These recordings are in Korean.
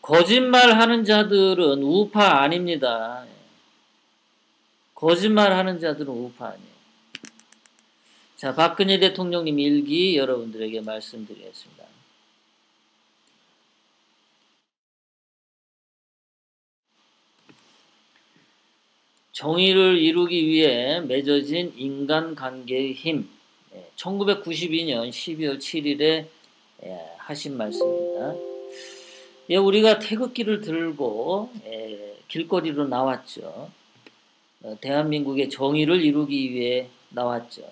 거짓말하는 자들은 우파 아닙니다. 거짓말하는 자들은 우파 아니에요. 자, 박근혜 대통령님 일기 여러분들에게 말씀드리겠습니다. 정의를 이루기 위해 맺어진 인간관계의 힘. 1992년 12월 7일에 하신 말씀입니다. 우리가 태극기를 들고 길거리로 나왔죠. 대한민국의 정의를 이루기 위해 나왔죠.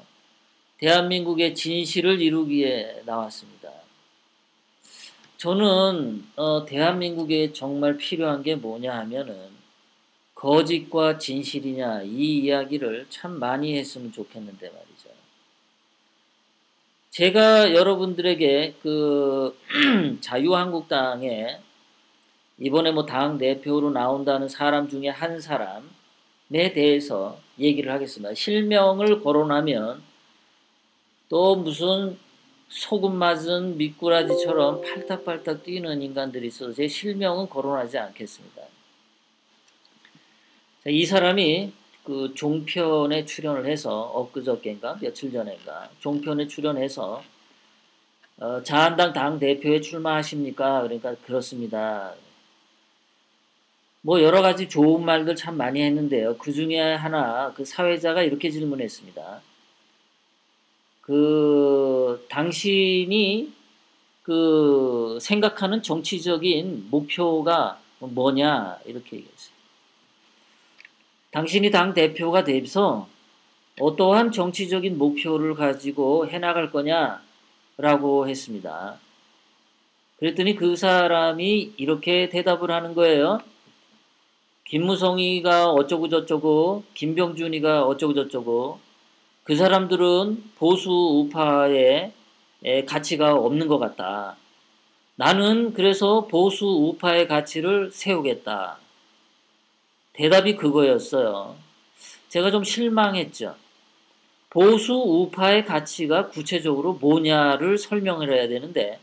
대한민국의 진실을 이루기 위해 나왔습니다. 저는 대한민국에 정말 필요한 게 뭐냐 하면은 거짓과 진실이냐 이 이야기를 참 많이 했으면 좋겠는데 말이죠. 제가 여러분들에게 그 자유한국당에 이번에 뭐 당 대표로 나온다는 사람 중에 한 사람에 대해서 얘기를 하겠습니다. 실명을 거론하면 또 무슨 소금 맞은 미꾸라지처럼 팔딱팔딱 뛰는 인간들이 있어서 제 실명은 거론하지 않겠습니다. 자, 이 사람이 그 종편에 출연을 해서 엊그저께인가 며칠 전인가 종편에 출연해서 자한당 당 대표에 출마하십니까? 그러니까 그렇습니다. 뭐 여러 가지 좋은 말들 참 많이 했는데요. 그 중에 하나 그 사회자가 이렇게 질문했습니다. 그 당신이 그 생각하는 정치적인 목표가 뭐냐 이렇게 얘기했어요. 당신이 당 대표가 돼서 어떠한 정치적인 목표를 가지고 해나갈 거냐라고 했습니다. 그랬더니 그 사람이 이렇게 대답을 하는 거예요. 김무성이가 어쩌고저쩌고 김병준이가 어쩌고저쩌고 그 사람들은 보수 우파의 가치가 없는 것 같다. 나는 그래서 보수 우파의 가치를 세우겠다. 대답이 그거였어요. 제가 좀 실망했죠. 보수 우파의 가치가 구체적으로 뭐냐를 설명을 해야 되는데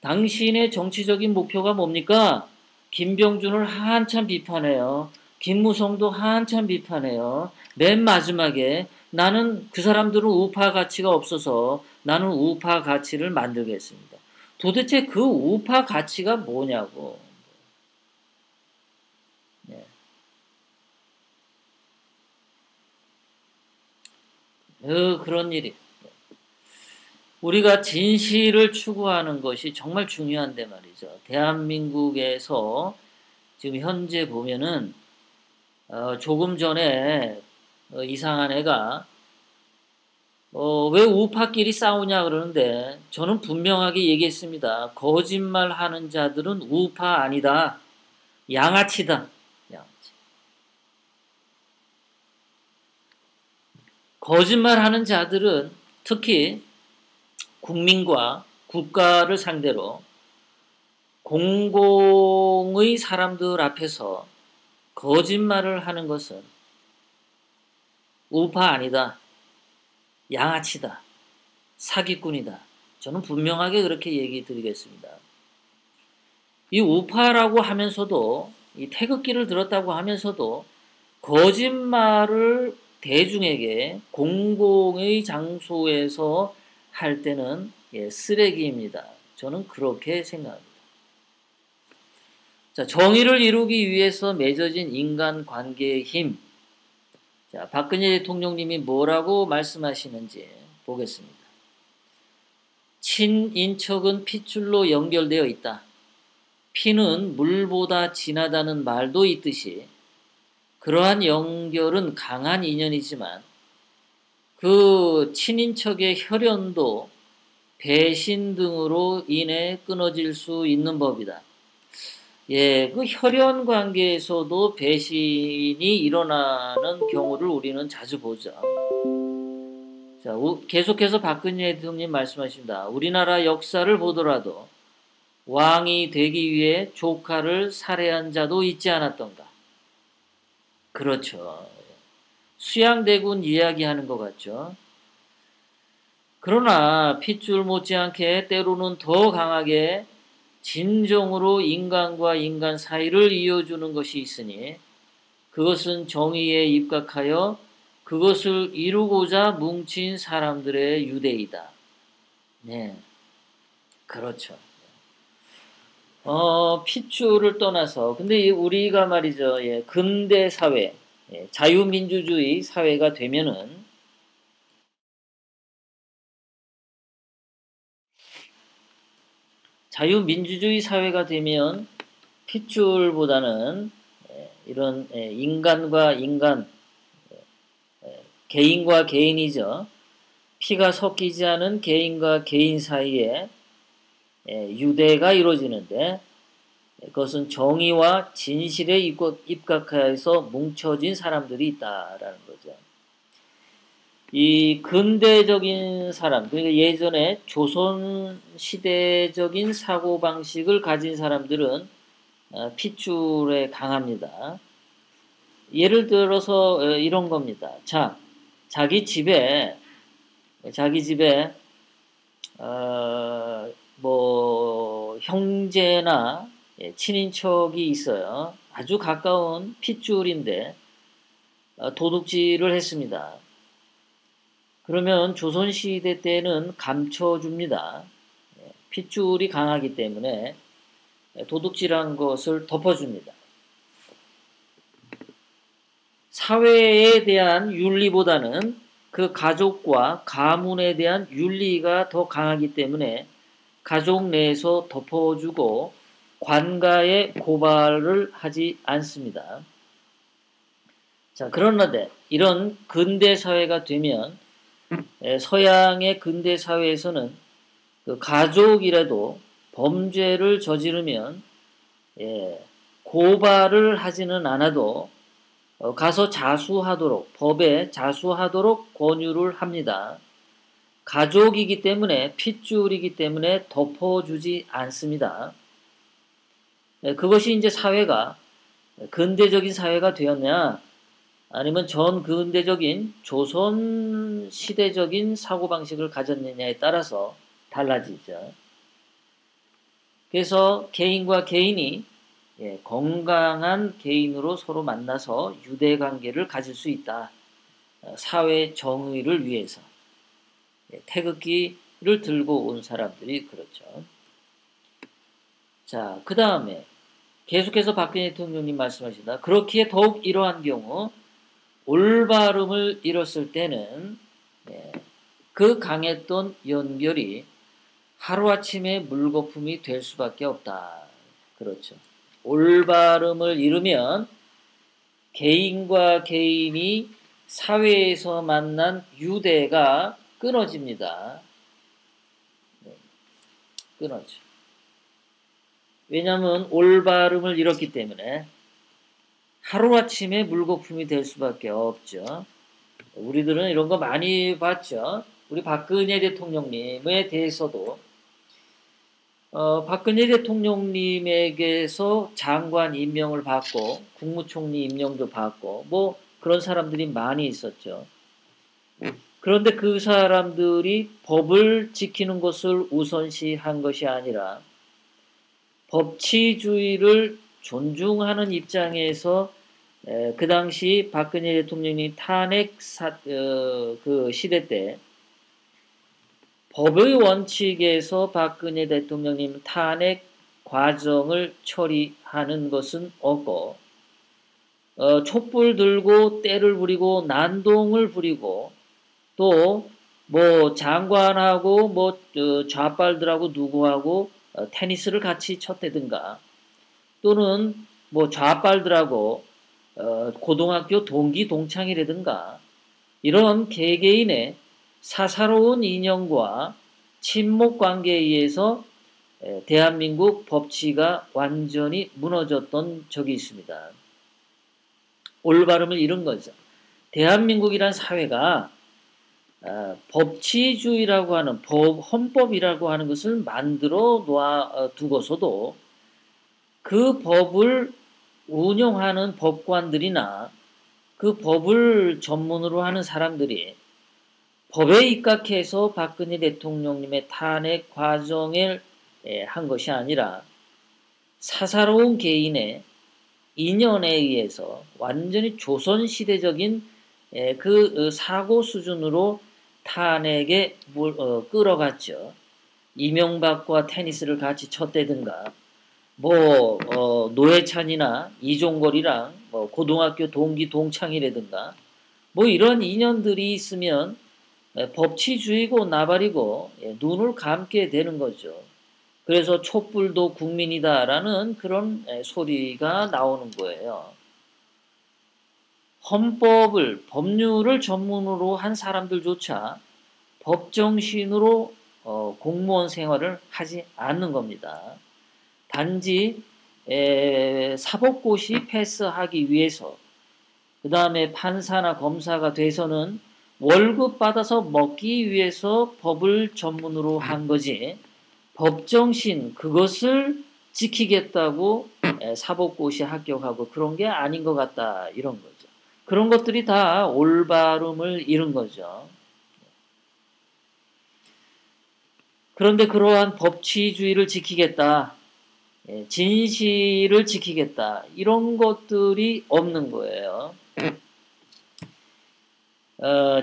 당신의 정치적인 목표가 뭡니까? 김병준을 한참 비판해요. 김무성도 한참 비판해요. 맨 마지막에 나는 그 사람들은 우파 가치가 없어서 나는 우파 가치를 만들겠습니다. 도대체 그 우파 가치가 뭐냐고. 네. 그런 일이. 우리가 진실을 추구하는 것이 정말 중요한데 말이죠. 대한민국에서 지금 현재 보면은 조금 전에 이상한 애가 왜 우파끼리 싸우냐 그러는데 저는 분명하게 얘기했습니다. 거짓말하는 자들은 우파 아니다. 양아치다. 양아치. 거짓말하는 자들은 특히 국민과 국가를 상대로 공공의 사람들 앞에서 거짓말을 하는 것은 우파 아니다. 양아치다. 사기꾼이다. 저는 분명하게 그렇게 얘기 드리겠습니다. 이 우파라고 하면서도 이 태극기를 들었다고 하면서도 거짓말을 대중에게 공공의 장소에서 할 때는 쓰레기입니다. 저는 그렇게 생각합니다. 자, 정의를 이루기 위해서 맺어진 인간관계의 힘. 자, 박근혜 대통령님이 뭐라고 말씀하시는지 보겠습니다. 친인척은 핏줄로 연결되어 있다. 피는 물보다 진하다는 말도 있듯이 그러한 연결은 강한 인연이지만 그 친인척의 혈연도 배신 등으로 인해 끊어질 수 있는 법이다. 그 혈연 관계에서도 배신이 일어나는 경우를 우리는 자주 보죠. 자, 계속해서 박근혜 대통령 말씀하십니다. 우리나라 역사를 보더라도 왕이 되기 위해 조카를 살해한 자도 있지 않았던가. 그렇죠. 수양대군 이야기하는 것 같죠. 그러나 핏줄 못지않게 때로는 더 강하게 진정으로 인간과 인간 사이를 이어주는 것이 있으니 그것은 정의에 입각하여 그것을 이루고자 뭉친 사람들의 유대이다. 네, 그렇죠. 핏줄을 떠나서 근데 우리가 말이죠. 예, 근대 사회, 예, 자유민주주의 사회가 되면은 자유민주주의 사회가 되면 핏줄보다는 이런 인간과 인간, 개인과 개인이죠. 피가 섞이지 않은 개인과 개인 사이에 유대가 이루어지는데 그것은 정의와 진실에 입각하여서 뭉쳐진 사람들이 있다라는 거죠. 이 근대적인 사람, 그러니까 예전에 조선 시대적인 사고 방식을 가진 사람들은 핏줄에 강합니다. 예를 들어서 이런 겁니다. 자, 자기 집에 뭐 형제나 친인척이 있어요. 아주 가까운 핏줄인데 도둑질을 했습니다. 그러면 조선시대 때는 감춰줍니다. 핏줄이 강하기 때문에 도둑질한 것을 덮어줍니다. 사회에 대한 윤리보다는 그 가족과 가문에 대한 윤리가 더 강하기 때문에 가족 내에서 덮어주고 관가에 고발을 하지 않습니다. 자, 그런데 이런 근대 사회가 되면 서양의 근대 사회에서는 그 가족이라도 범죄를 저지르면 고발을 하지는 않아도 가서 자수하도록 법에 자수하도록 권유를 합니다. 가족이기 때문에 핏줄이기 때문에 덮어주지 않습니다. 그것이 이제 사회가 근대적인 사회가 되었냐 아니면 전 근대적인 조선 시대적인 사고방식을 가졌느냐에 따라서 달라지죠. 그래서 개인과 개인이 건강한 개인으로 서로 만나서 유대관계를 가질 수 있다. 사회 정의를 위해서. 태극기를 들고 온 사람들이 그렇죠. 자, 그 다음에 계속해서 박근혜 대통령님 말씀하시다. 그렇기에 더욱 이러한 경우 올바름을 잃었을 때는 그 강했던 연결이 하루아침에 물거품이 될 수밖에 없다. 그렇죠. 올바름을 잃으면 개인과 개인이 사회에서 만난 유대가 끊어집니다. 끊어져. 왜냐하면 올바름을 잃었기 때문에 하루아침에 물거품이 될 수밖에 없죠. 우리들은 이런 거 많이 봤죠. 우리 박근혜 대통령님에 대해서도 박근혜 대통령님에게서 장관 임명을 받고 국무총리 임명도 받고 뭐 그런 사람들이 많이 있었죠. 그런데 그 사람들이 법을 지키는 것을 우선시한 것이 아니라 법치주의를 존중하는 입장에서 그 당시 박근혜 대통령이 탄핵 그 시대 때 법의 원칙에서 박근혜 대통령님 탄핵 과정을 처리하는 것은 없고 촛불 들고 때를 부리고 난동을 부리고 또 뭐 장관하고 뭐 좌빨들하고 누구하고 테니스를 같이 쳤다든가 또는 뭐 좌빨들하고 고등학교 동기 동창이라든가 이런 개개인의 사사로운 인연과 친목 관계에 의해서 대한민국 법치가 완전히 무너졌던 적이 있습니다. 올바름을 잃은 거죠. 대한민국이란 사회가 법치주의라고 하는 헌법이라고 하는 것을 만들어 놓아 두고서도 그 법을 운영하는 법관들이나 그 법을 전문으로 하는 사람들이 법에 입각해서 박근혜 대통령님의 탄핵 과정을 한 것이 아니라 사사로운 개인의 인연에 의해서 완전히 조선시대적인 그 사고 수준으로 탄핵에 끌어갔죠. 이명박과 테니스를 같이 쳤다든가 노회찬이나 이종걸이랑 고등학교 동기 동창이라든가 이런 인연들이 있으면 법치주의고 나발이고 눈을 감게 되는 거죠. 그래서 촛불도 국민이다라는 그런 소리가 나오는 거예요. 법률을 전문으로 한 사람들조차 법정신으로 공무원 생활을 하지 않는 겁니다. 단지 사법고시 패스하기 위해서 그 다음에 판사나 검사가 돼서는 월급 받아서 먹기 위해서 법을 전문으로 한 거지 법정신 그것을 지키겠다고 사법고시 합격하고 그런 게 아닌 것 같다 이런 거죠. 그런 것들이 다 올바름을 잃은 거죠. 그런데 그러한 법치주의를 지키겠다, 진실을 지키겠다 이런 것들이 없는 거예요.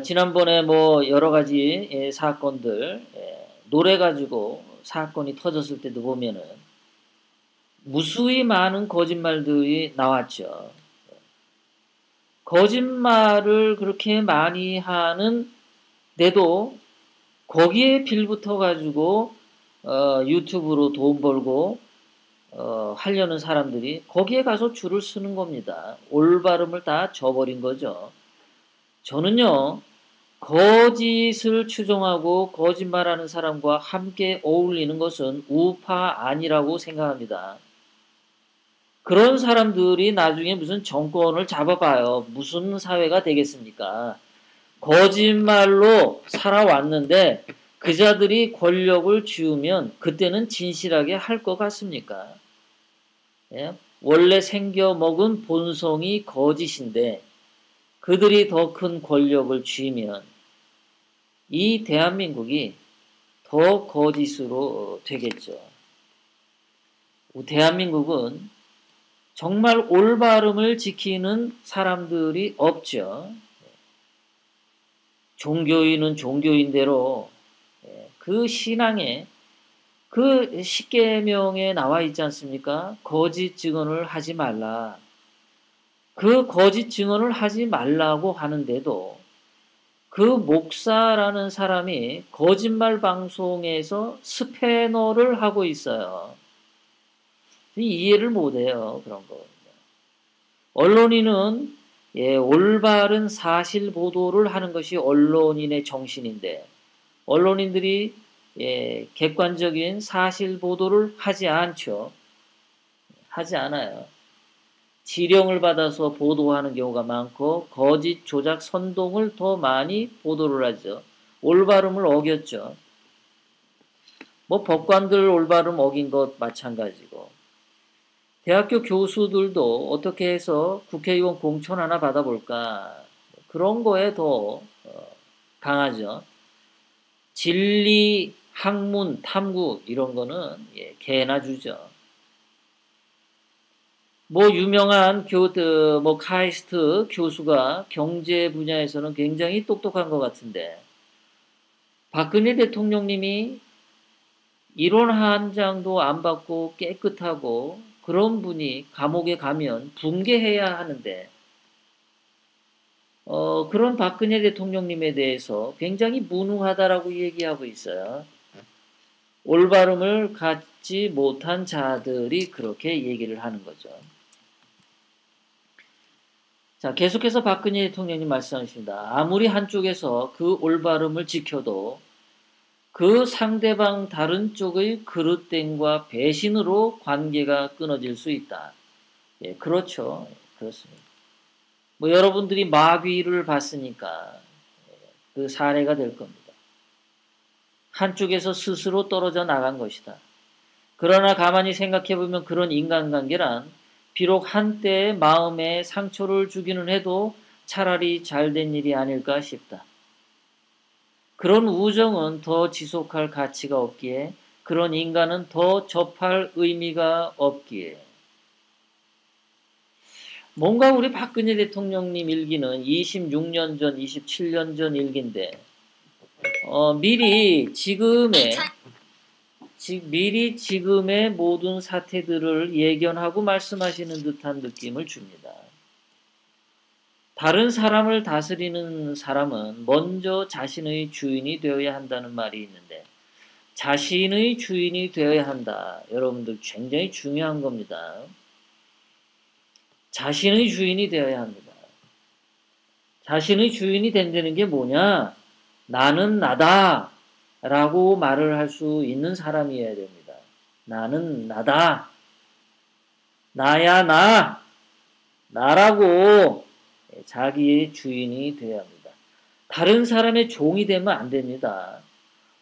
지난번에 여러 가지 사건들 노래 가지고 사건이 터졌을 때도 보면은 무수히 많은 거짓말들이 나왔죠. 거짓말을 그렇게 많이 하는데도 거기에 빌붙어 가지고 유튜브로 돈 벌고 하려는 사람들이 거기에 가서 줄을 서는 겁니다. 올바름을 다 저버린 거죠. 저는요, 거짓을 추종하고 거짓말하는 사람과 함께 어울리는 것은 우파 아니라고 생각합니다. 그런 사람들이 나중에 무슨 정권을 잡아봐요. 무슨 사회가 되겠습니까? 거짓말로 살아왔는데 그 자들이 권력을 쥐우면 그때는 진실하게 할 것 같습니까? 예? 원래 생겨먹은 본성이 거짓인데 그들이 더 큰 권력을 쥐면 이 대한민국이 더 거짓으로 되겠죠. 대한민국은 정말 올바름을 지키는 사람들이 없죠. 종교인은 종교인대로 그 신앙에 그 십계명에 나와 있지 않습니까? 거짓 증언을 하지 말라. 그 거짓 증언을 하지 말라고 하는데도 그 목사라는 사람이 거짓말 방송에서 스패너를 하고 있어요. 이해를 못해요. 그런 거. 언론인은 올바른 사실 보도를 하는 것이 언론인의 정신인데 언론인들이 객관적인 사실 보도를 하지 않죠. 하지 않아요. 지령을 받아서 보도하는 경우가 많고 거짓, 조작, 선동을 더 많이 보도를 하죠. 올바름을 어겼죠. 법관들 올바름 어긴 것 마찬가지고 대학교 교수들도 어떻게 해서 국회의원 공천 하나 받아볼까 그런 거에 더 강하죠. 진리, 학문, 탐구 이런 거는 개나 주죠. 유명한 카이스트 교수가 경제 분야에서는 굉장히 똑똑한 것 같은데 박근혜 대통령님이 이론 한 장도 안 받고 깨끗하고 그런 분이 감옥에 가면 붕괴해야 하는데 그런 박근혜 대통령님에 대해서 굉장히 무능하다라고 얘기하고 있어요. 올바름을 갖지 못한 자들이 그렇게 얘기를 하는 거죠. 자, 계속해서 박근혜 대통령님 말씀하십니다. 아무리 한쪽에서 그 올바름을 지켜도 그 상대방 다른 쪽의 그릇됨과 배신으로 관계가 끊어질 수 있다. 그렇죠. 그렇습니다. 여러분들이 마귀를 봤으니까 그 사례가 될 겁니다. 한쪽에서 스스로 떨어져 나간 것이다. 그러나 가만히 생각해 보면 그런 인간관계란 비록 한때의 마음에 상처를 주기는 해도 차라리 잘된 일이 아닐까 싶다. 그런 우정은 더 지속할 가치가 없기에 그런 인간은 더 접할 의미가 없기에. 뭔가 우리 박근혜 대통령님 일기는 26년 전, 27년 전 일기인데 미리 지금의 모든 사태들을 예견하고 말씀하시는 듯한 느낌을 줍니다. 다른 사람을 다스리는 사람은 먼저 자신의 주인이 되어야 한다는 말이 있는데 자신의 주인이 되어야 한다. 여러분들 굉장히 중요한 겁니다. 자신의 주인이 되어야 합니다. 자신의 주인이 된다는 게 뭐냐? 나는 나다 라고 말을 할 수 있는 사람이어야 됩니다. 나는 나다. 나야 나. 나라고 자기의 주인이 되어야 합니다. 다른 사람의 종이 되면 안 됩니다.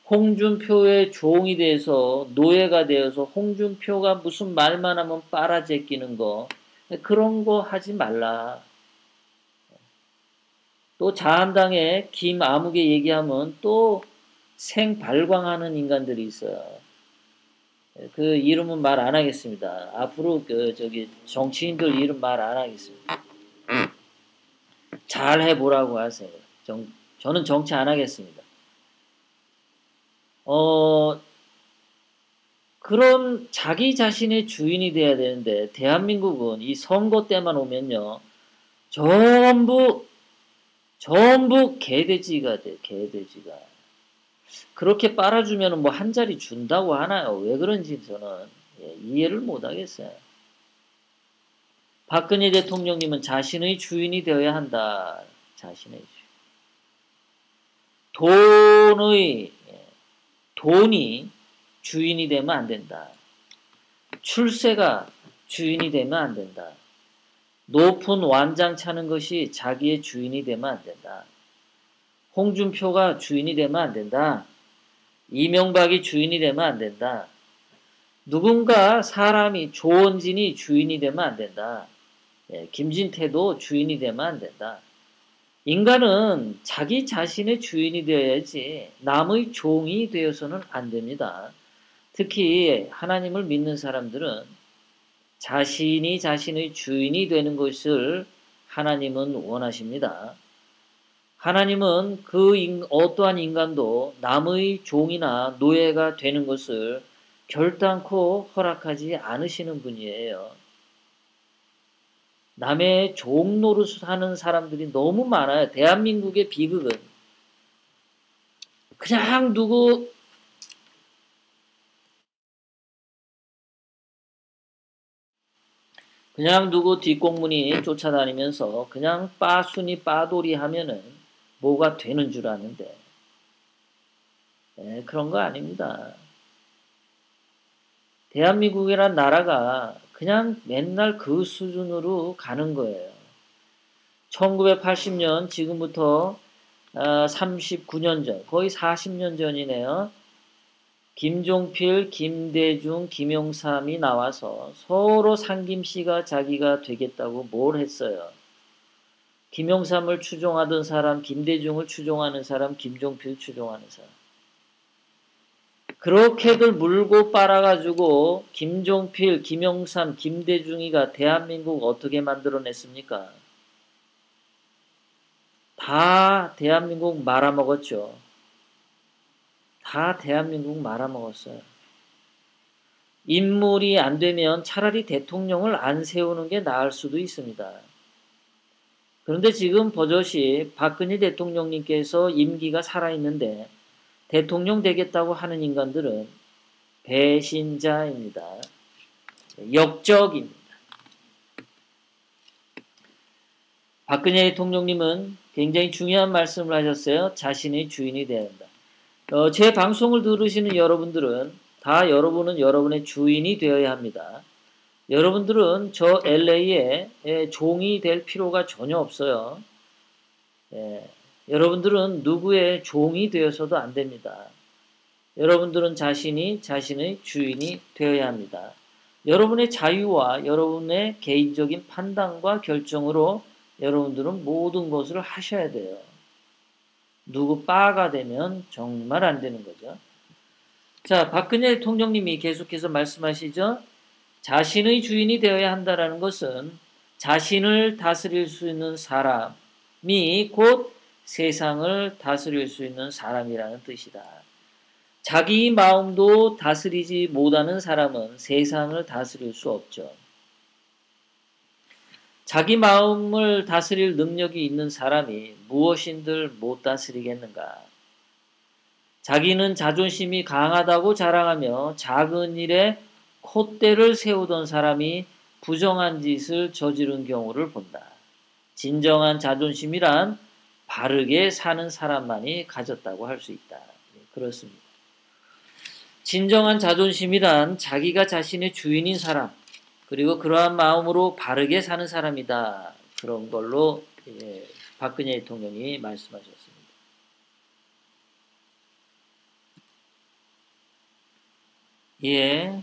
홍준표의 종이 돼서 노예가 되어서 홍준표가 무슨 말만 하면 빨아제끼는 거 그런 거 하지 말라. 또 자한당의 김아무개 얘기하면 또 생발광하는 인간들이 있어요. 그 이름은 말 안 하겠습니다. 앞으로 정치인들 이름 말 안 하겠습니다. 잘 해보라고 하세요. 저는 정치 안 하겠습니다. 그런 자기 자신의 주인이 돼야 되는데 대한민국은 이 선거 때만 오면요. 전부 개돼지가 돼. 개돼지가. 그렇게 빨아주면 뭐 한 자리 준다고 하나요? 왜 그런지 저는 이해를 못 하겠어요. 박근혜 대통령님은 자신의 주인이 되어야 한다. 자신의 주인. 돈이 주인이 되면 안 된다. 출세가 주인이 되면 안 된다. 높은 완장 차는 것이 자기의 주인이 되면 안 된다. 홍준표가 주인이 되면 안 된다. 이명박이 주인이 되면 안 된다. 누군가 사람이 조원진이 주인이 되면 안 된다. 김진태도 주인이 되면 안 된다. 인간은 자기 자신의 주인이 되어야지 남의 종이 되어서는 안 됩니다. 특히 하나님을 믿는 사람들은 자신이 자신의 주인이 되는 것을 하나님은 원하십니다. 하나님은 어떠한 인간도 남의 종이나 노예가 되는 것을 결단코 허락하지 않으시는 분이에요. 남의 종 노릇을 하는 사람들이 너무 많아요. 대한민국의 비극은 그냥 누구 뒷공문이 쫓아다니면서 그냥 빠순이 빠돌이 하면은 뭐가 되는 줄 아는데 그런 거 아닙니다. 대한민국이란 나라가 그냥 맨날 그 수준으로 가는 거예요. 1980년 지금부터 39년 전, 거의 40년 전이네요. 김종필, 김대중, 김영삼이 나와서 서로 상김씨가 자기가 되겠다고 뭘 했어요. 김영삼을 추종하던 사람, 김대중을 추종하는 사람, 김종필 추종하는 사람. 그렇게들 물고 빨아가지고 김종필, 김영삼, 김대중이가 대한민국 어떻게 만들어냈습니까? 다 대한민국 말아먹었죠. 다 대한민국 말아먹었어요. 인물이 안 되면 차라리 대통령을 안 세우는 게 나을 수도 있습니다. 그런데 지금 버젓이 박근혜 대통령님께서 임기가 살아있는데 대통령 되겠다고 하는 인간들은 배신자입니다. 역적입니다. 박근혜 대통령님은 굉장히 중요한 말씀을 하셨어요. 자신의 주인이 되어야 한다. 제 방송을 들으시는 여러분들은 다 여러분은 여러분의 주인이 되어야 합니다. 여러분들은 저 LA에 종이 될 필요가 전혀 없어요. 여러분들은 누구의 종이 되어서도 안 됩니다. 여러분들은 자신이 자신의 주인이 되어야 합니다. 여러분의 자유와 여러분의 개인적인 판단과 결정으로 여러분들은 모든 것을 하셔야 돼요. 누구 빠가 되면 정말 안 되는 거죠. 자, 박근혜 대통령님이 계속해서 말씀하시죠. 자신의 주인이 되어야 한다라는 것은 자신을 다스릴 수 있는 사람이 곧 세상을 다스릴 수 있는 사람이라는 뜻이다. 자기 마음도 다스리지 못하는 사람은 세상을 다스릴 수 없죠. 자기 마음을 다스릴 능력이 있는 사람이 무엇인들 못 다스리겠는가? 자기는 자존심이 강하다고 자랑하며 작은 일에 콧대를 세우던 사람이 부정한 짓을 저지른 경우를 본다. 진정한 자존심이란 바르게 사는 사람만이 가졌다고 할 수 있다. 그렇습니다. 진정한 자존심이란 자기가 자신의 주인인 사람, 그리고 그러한 마음으로 바르게 사는 사람이다. 그런 걸로 박근혜 대통령이 말씀하셨습니다. 예.